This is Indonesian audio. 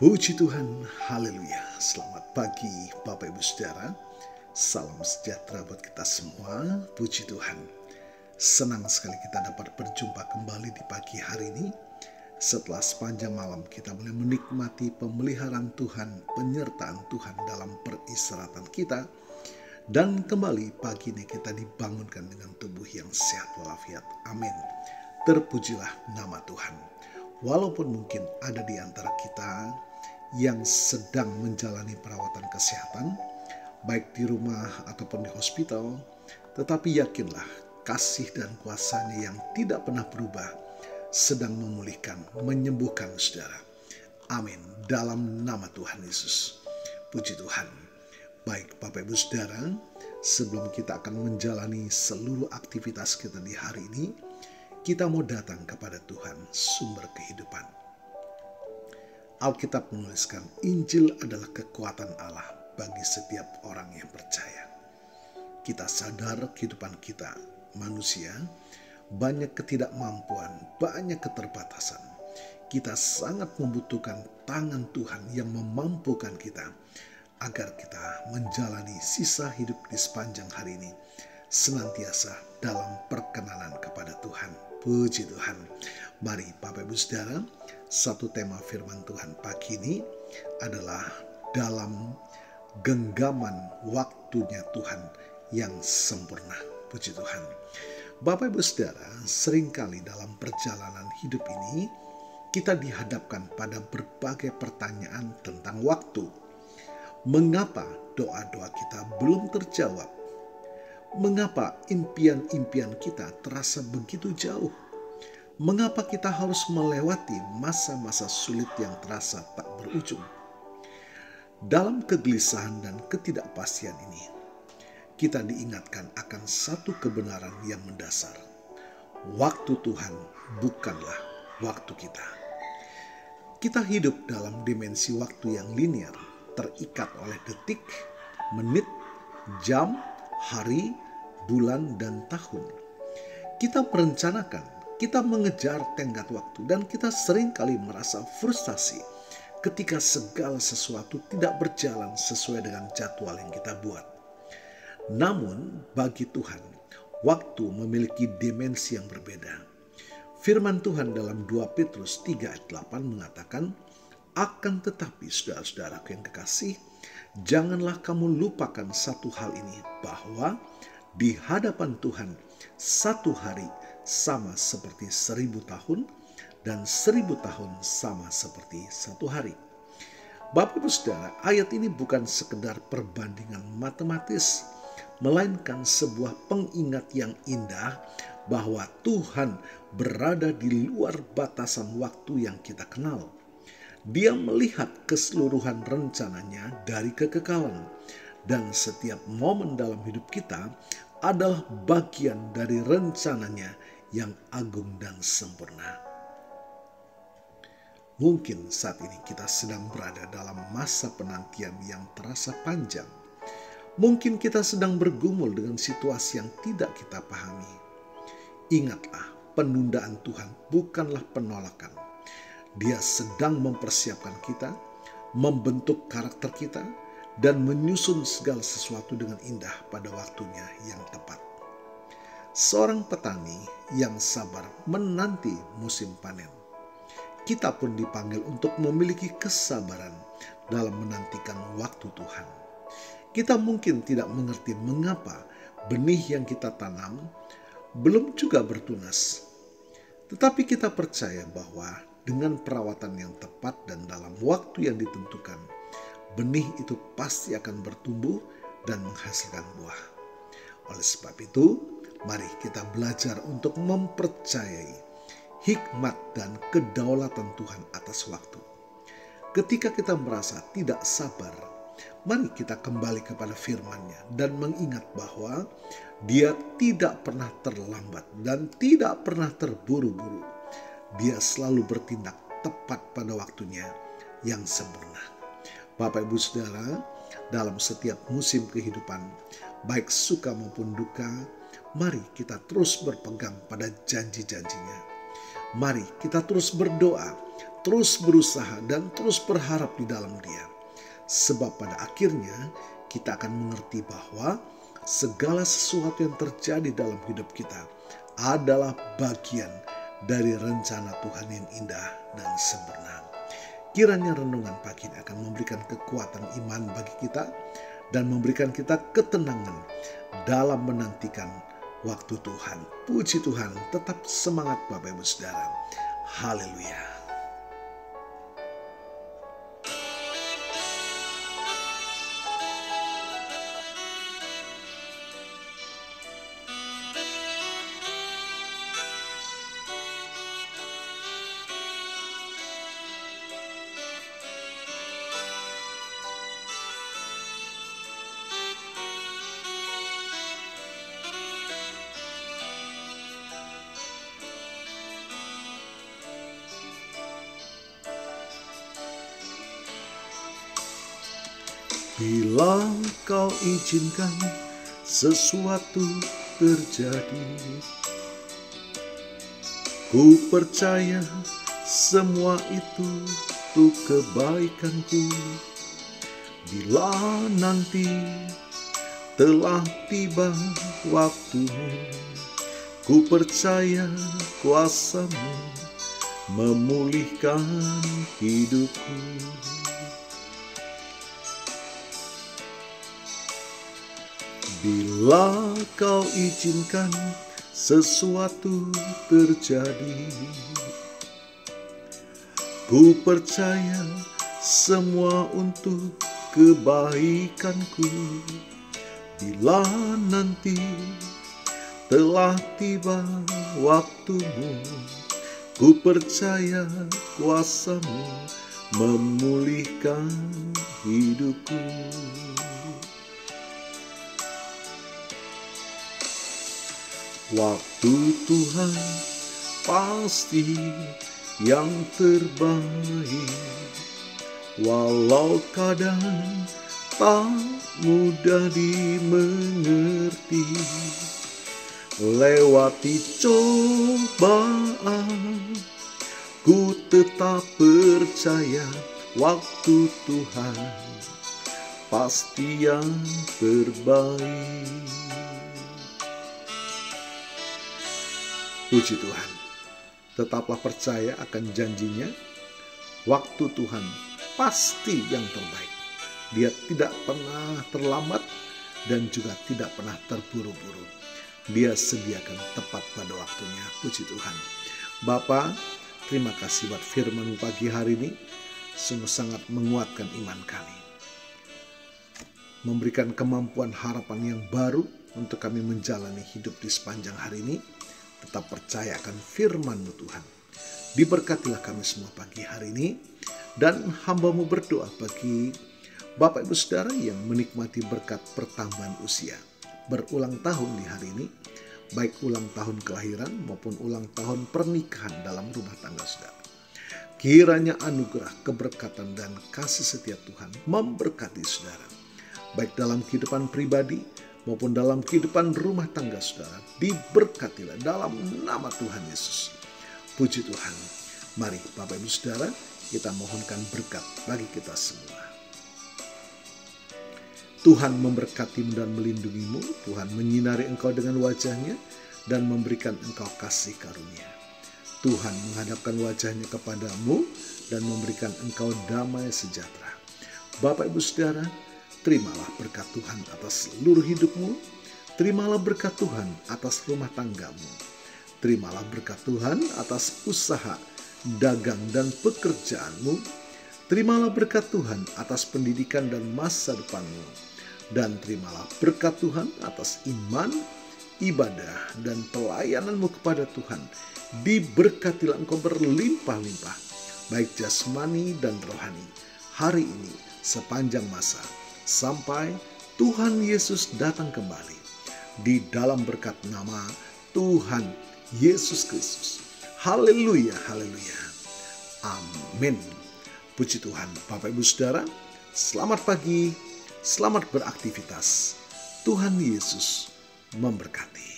Puji Tuhan, haleluya. Selamat pagi Bapak Ibu Saudara. Salam sejahtera buat kita semua. Puji Tuhan. Senang sekali kita dapat berjumpa kembali di pagi hari ini. Setelah sepanjang malam kita mulai menikmati pemeliharaan Tuhan, penyertaan Tuhan dalam peristirahatan kita. Dan kembali pagi ini kita dibangunkan dengan tubuh yang sehat walafiat. Amin. Terpujilah nama Tuhan. Walaupun mungkin ada di antara kita yang sedang menjalani perawatan kesehatan, baik di rumah ataupun di hospital, tetapi yakinlah kasih dan kuasa-Nya yang tidak pernah berubah sedang memulihkan, menyembuhkan saudara. Amin. Dalam nama Tuhan Yesus. Puji Tuhan. Baik Bapak Ibu Saudara, sebelum kita akan menjalani seluruh aktivitas kita di hari ini, kita mau datang kepada Tuhan, sumber kehidupan. Alkitab menuliskan, Injil adalah kekuatan Allah bagi setiap orang yang percaya. Kita sadar kehidupan kita, manusia, banyak ketidakmampuan, banyak keterbatasan. Kita sangat membutuhkan tangan Tuhan yang memampukan kita, agar kita menjalani sisa hidup di sepanjang hari ini, senantiasa dalam perkenanan kepada Tuhan. Puji Tuhan. Mari Bapak Ibu Saudara, satu tema firman Tuhan pagi ini adalah dalam genggaman waktunya Tuhan yang sempurna. Puji Tuhan. Bapak Ibu Saudara, seringkali dalam perjalanan hidup ini kita dihadapkan pada berbagai pertanyaan tentang waktu. Mengapa doa-doa kita belum terjawab? Mengapa impian-impian kita terasa begitu jauh? Mengapa kita harus melewati masa-masa sulit yang terasa tak berujung? Dalam kegelisahan dan ketidakpastian ini, kita diingatkan akan satu kebenaran yang mendasar. Waktu Tuhan bukanlah waktu kita. Kita hidup dalam dimensi waktu yang linear, terikat oleh detik, menit, jam, hari, bulan, dan tahun. Kita merencanakan, kita mengejar tenggat waktu, dan kita seringkali merasa frustasi ketika segala sesuatu tidak berjalan sesuai dengan jadwal yang kita buat. Namun bagi Tuhan, waktu memiliki dimensi yang berbeda. Firman Tuhan dalam 2 Petrus 3 ayat 8 mengatakan, akan tetapi saudara-saudaraku yang kekasih, janganlah kamu lupakan satu hal ini, bahwa di hadapan Tuhan satu hari sama seperti 1000 tahun, dan 1000 tahun sama seperti satu hari. Bapak Ibu Saudara, ayat ini bukan sekedar perbandingan matematis, melainkan sebuah pengingat yang indah bahwa Tuhan berada di luar batasan waktu yang kita kenal. Dia melihat keseluruhan rencananya dari kekekalan, dan setiap momen dalam hidup kita adalah bagian dari rencananya yang agung dan sempurna. Mungkin saat ini kita sedang berada dalam masa penantian yang terasa panjang. Mungkin kita sedang bergumul dengan situasi yang tidak kita pahami. Ingatlah, penundaan Tuhan bukanlah penolakan. Dia sedang mempersiapkan kita, membentuk karakter kita, dan menyusun segala sesuatu dengan indah pada waktunya yang tepat. Seorang petani yang sabar menanti musim panen. Kita pun dipanggil untuk memiliki kesabaran dalam menantikan waktu Tuhan. Kita mungkin tidak mengerti mengapa benih yang kita tanam belum juga bertunas. Tetapi kita percaya bahwa dengan perawatan yang tepat dan dalam waktu yang ditentukan, benih itu pasti akan bertumbuh dan menghasilkan buah. Oleh sebab itu, mari kita belajar untuk mempercayai hikmat dan kedaulatan Tuhan atas waktu. Ketika kita merasa tidak sabar, mari kita kembali kepada firman-Nya dan mengingat bahwa Dia tidak pernah terlambat dan tidak pernah terburu-buru. Dia selalu bertindak tepat pada waktunya yang sempurna. Bapak Ibu Saudara, dalam setiap musim kehidupan, baik suka maupun duka, mari kita terus berpegang pada janji-janjinya. Mari kita terus berdoa, terus berusaha dan terus berharap di dalam Dia. Sebab pada akhirnya kita akan mengerti bahwa segala sesuatu yang terjadi dalam hidup kita adalah bagian dari rencana Tuhan yang indah dan sempurna. Kiranya renungan pagi ini akan memberikan kekuatan iman bagi kita dan memberikan kita ketenangan dalam menantikan waktu Tuhan. Puji Tuhan, tetap semangat Bapak Ibu Saudara. Haleluya. Bila kau izinkan sesuatu terjadi, ku percaya semua itu untuk kebaikanku. Bila nanti telah tiba waktumu, ku percaya kuasa-Mu memulihkan hidupku. Bila kau izinkan sesuatu terjadi, ku percaya semua untuk kebaikanku. Bila nanti telah tiba waktumu, ku percaya kuasa-Mu memulihkan hidupku. Waktu Tuhan pasti yang terbaik, walau kadang tak mudah dimengerti. Lewati cobaan, ku tetap percaya waktu Tuhan pasti yang terbaik. Puji Tuhan, tetaplah percaya akan janjinya. Waktu Tuhan pasti yang terbaik. Dia tidak pernah terlambat dan juga tidak pernah terburu-buru. Dia sediakan tepat pada waktunya. Puji Tuhan. Bapa, terima kasih buat firman pagi hari ini. Sungguh sangat menguatkan iman kami. Memberikan kemampuan harapan yang baru untuk kami menjalani hidup di sepanjang hari ini. Tetap percaya akan firman-Mu Tuhan. Diberkatilah kami semua pagi hari ini. Dan hamba-Mu berdoa bagi Bapak Ibu Saudara yang menikmati berkat pertambahan usia. Berulang tahun di hari ini. Baik ulang tahun kelahiran maupun ulang tahun pernikahan dalam rumah tangga saudara. Kiranya anugerah, keberkatan dan kasih setia Tuhan memberkati saudara. Baik dalam kehidupan pribadi maupun dalam kehidupan rumah tangga saudara, diberkatilah dalam nama Tuhan Yesus. Puji Tuhan. Mari Bapak Ibu Saudara, kita mohonkan berkat bagi kita semua. Tuhan memberkatimu dan melindungimu. Tuhan menyinari engkau dengan wajahnya dan memberikan engkau kasih karunia. Tuhan menghadapkan wajahnya kepadamu dan memberikan engkau damai sejahtera. Bapak Ibu Saudara, terimalah berkat Tuhan atas seluruh hidupmu. Terimalah berkat Tuhan atas rumah tanggamu. Terimalah berkat Tuhan atas usaha, dagang dan pekerjaanmu. Terimalah berkat Tuhan atas pendidikan dan masa depanmu. Dan terimalah berkat Tuhan atas iman, ibadah dan pelayananmu kepada Tuhan. Diberkatilah engkau berlimpah-limpah, baik jasmani dan rohani, hari ini sepanjang masa. Sampai Tuhan Yesus datang kembali di dalam berkat nama Tuhan Yesus Kristus. Haleluya, haleluya. Amin. Puji Tuhan. Bapak Ibu Saudara, selamat pagi, selamat beraktivitas. Tuhan Yesus memberkati.